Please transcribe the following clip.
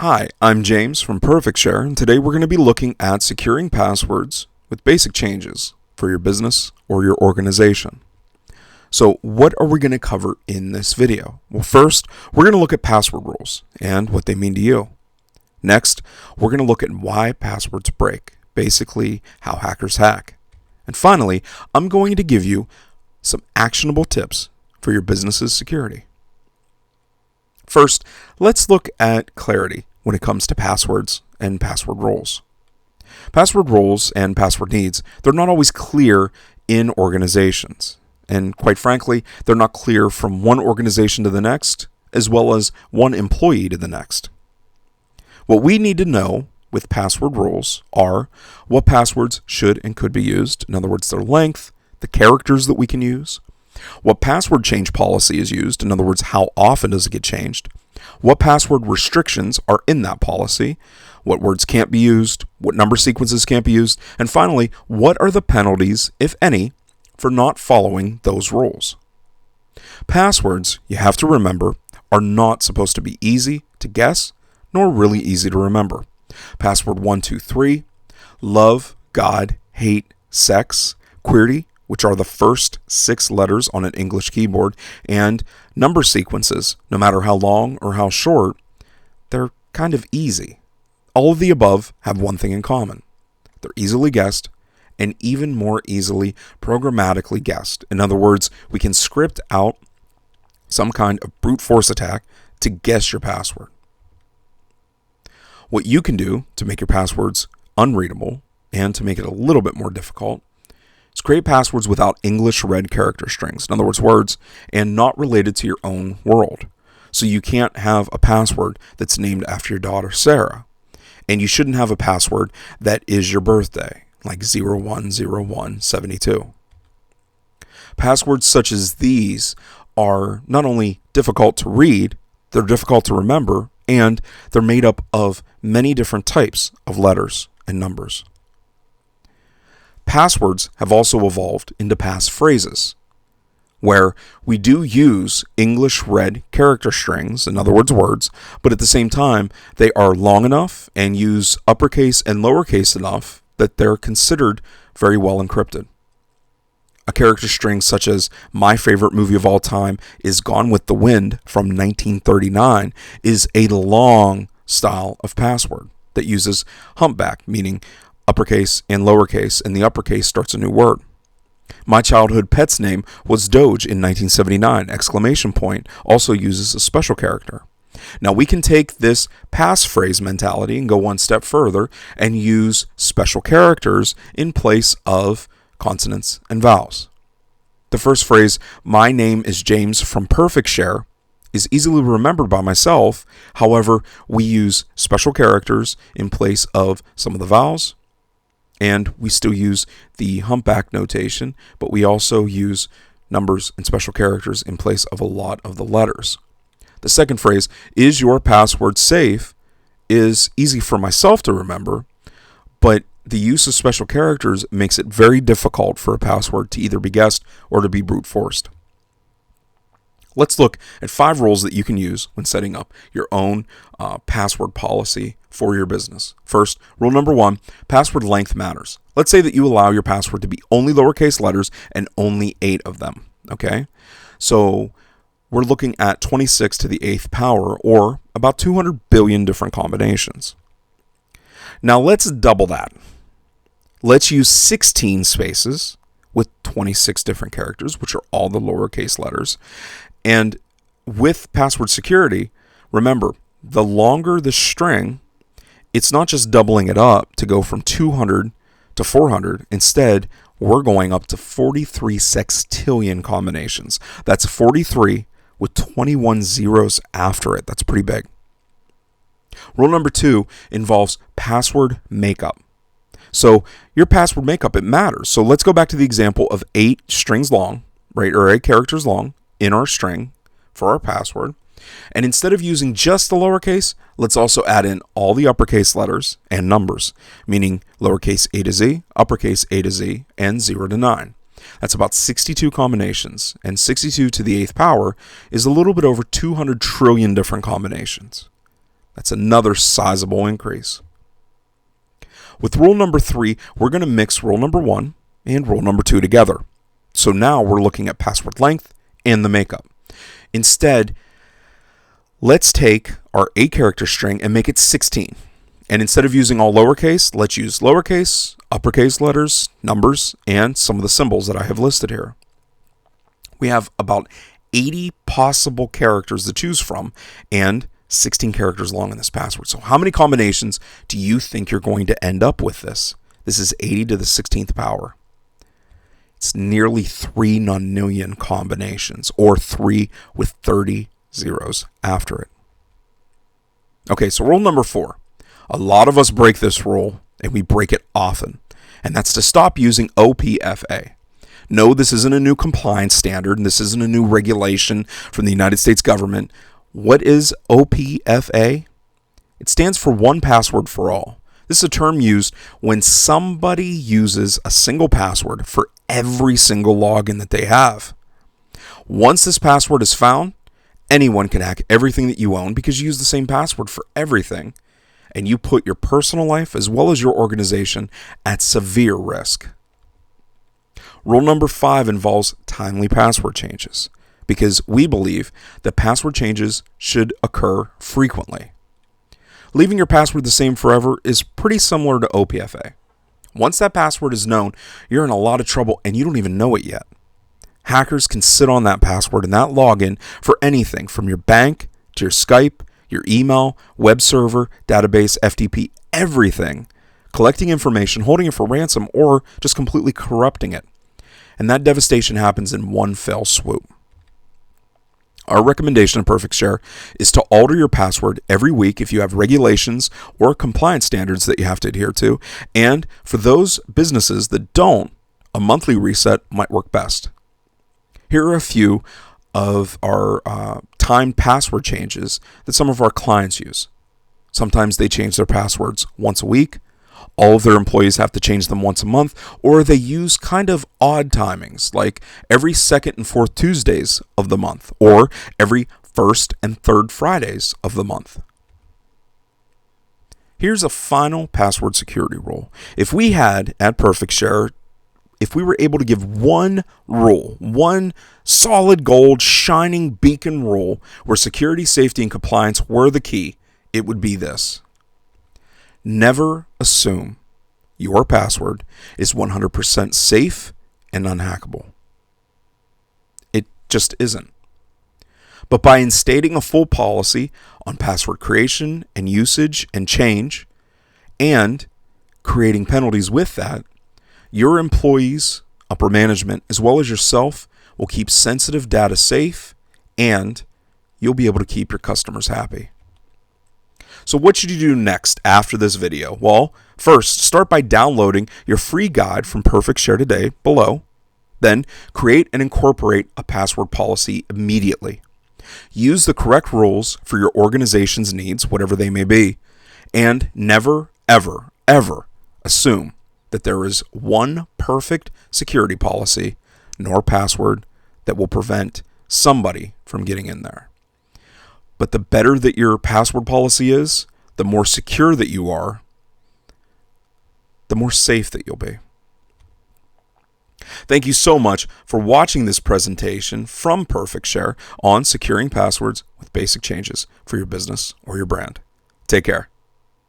Hi, I'm James from PerfectShare, and today we're going to be looking at securing passwords with basic changes for your business or your organization. So what are we going to cover in this video? Well, first, we're going to look at password rules and what they mean to you. Next, we're going to look at why passwords break, basically how hackers hack. And finally, I'm going to give you some actionable tips for your business's security. First, let's look at clarity when it comes to passwords and password roles. Password roles and password needs, they're not always clear in organizations. And quite frankly, they're not clear from one organization to the next, as well as one employee to the next. What we need to know with password rules are what passwords should and could be used, in other words, their length, the characters that we can use, what password change policy is used, in other words, how often does it get changed, what password restrictions are in that policy, what words can't be used, what number sequences can't be used, and finally, what are the penalties, if any, for not following those rules. Passwords, you have to remember, are not supposed to be easy to guess, nor really easy to remember. Password 123, love, God, hate, sex, QWERTY, which are the first 6 letters on an English keyboard, and number sequences, no matter how long or how short, they're kind of easy. All of the above have one thing in common. They're easily guessed, and even more easily programmatically guessed. In other words, we can script out some kind of brute force attack to guess your password. What you can do to make your passwords unreadable and to make it a little bit more difficult is create passwords without English red character strings, in other words, words, and not related to your own world. So you can't have a password that's named after your daughter Sarah, and you shouldn't have a password that is your birthday, like 010172. Passwords such as these are not only difficult to read, they're difficult to remember, and they're made up of many different types of letters and numbers. Passwords have also evolved into passphrases, where we do use English red character strings, in other words, words, but at the same time, they are long enough and use uppercase and lowercase enough that they're considered very well encrypted. A character string such as my favorite movie of all time is Gone with the Wind from 1939 is a long style of password that uses humpback, meaning uppercase and lowercase, and the uppercase starts a new word. My childhood pet's name was Doge in 1979, exclamation point, also uses a special character. Now we can take this passphrase mentality and go one step further and use special characters in place of consonants and vowels. The first phrase, my name is James from PerfectShare, is easily remembered by myself. However, we use special characters in place of some of the vowels, and we still use the humpback notation, but we also use numbers and special characters in place of a lot of the letters. The second phrase, is your password safe, is easy for myself to remember, but the use of special characters makes it very difficult for a password to either be guessed or to be brute forced. Let's look at 5 rules that you can use when setting up your own password policy for your business. First, rule number 1, password length matters. Let's say that you allow your password to be only lowercase letters and only 8 of them. Okay? So we're looking at 26 to the 8th power, or about 200 billion different combinations. Now let's double that. Let's use 16 spaces with 26 different characters, which are all the lowercase letters. And with password security, remember, the longer the string, it's not just doubling it up to go from 200 to 400. Instead, we're going up to 43 sextillion combinations. That's 43 with 21 zeros after it. That's pretty big. Rule number 2 involves password makeup. So your password makeup, it matters. So let's go back to the example of 8 strings long, right, or 8 characters long in our string for our password. And instead of using just the lowercase, let's also add in all the uppercase letters and numbers, meaning lowercase a to z, uppercase a to z, and 0 to 9. That's about 62 combinations, and 62 to the 8th power is a little bit over 200 trillion different combinations. That's another sizable increase. With rule number 3, we're going to mix rule number 1 and rule number 2 together. So now we're looking at password length and the makeup. Instead, let's take our 8-character string and make it 16. And instead of using all lowercase, let's use lowercase, uppercase letters, numbers, and some of the symbols that I have listed here. We have about 80 possible characters to choose from and 16 characters long in this password. So how many combinations do you think you're going to end up with this? This is 80 to the 16th power. It's nearly 3 nonillion combinations, or 3 with 30 zeros after it. Okay, so rule number 4. A lot of us break this rule, and we break it often, and that's to stop using OPFA. No, this isn't a new compliance standard, and this isn't a new regulation from the United States government. What is OPFA? It stands for one password for all. This is a term used when somebody uses a single password for every single login that they have. Once this password is found, anyone can hack everything that you own because you use the same password for everything, and you put your personal life as well as your organization at severe risk. Rule number 5 involves timely password changes, because we believe that password changes should occur frequently. Leaving your password the same forever is pretty similar to OPFA. Once that password is known, you're in a lot of trouble and you don't even know it yet. Hackers can sit on that password and that login for anything from your bank to your Skype, your email, web server, database, FTP, everything, collecting information, holding it for ransom, or just completely corrupting it. And that devastation happens in one fell swoop. Our recommendation in PerfectShare is to alter your password every week if you have regulations or compliance standards that you have to adhere to. And for those businesses that don't, a monthly reset might work best. Here are a few of our timed password changes that some of our clients use. Sometimes they change their passwords once a week. All of their employees have to change them once a month, or they use kind of odd timings, like every second and fourth Tuesdays of the month, or every first and third Fridays of the month. Here's a final password security rule. If we had, at PerfectShare, if we were able to give one rule, one solid gold shining beacon rule where security, safety, and compliance were the key, it would be this. Never assume your password is 100% safe and unhackable. It just isn't. But by instating a full policy on password creation and usage and change, and creating penalties with that, your employees, upper management, as well as yourself will keep sensitive data safe, and you'll be able to keep your customers happy. So what should you do next after this video? Well, first, start by downloading your free guide from PerfectShare today below. Then, create and incorporate a password policy immediately. Use the correct rules for your organization's needs, whatever they may be. And never, ever, ever assume that there is one perfect security policy nor password that will prevent somebody from getting in there. But the better that your password policy is, the more secure that you are, the more safe that you'll be. Thank you so much for watching this presentation from PerfectShare on securing passwords with basic changes for your business or your brand. Take care.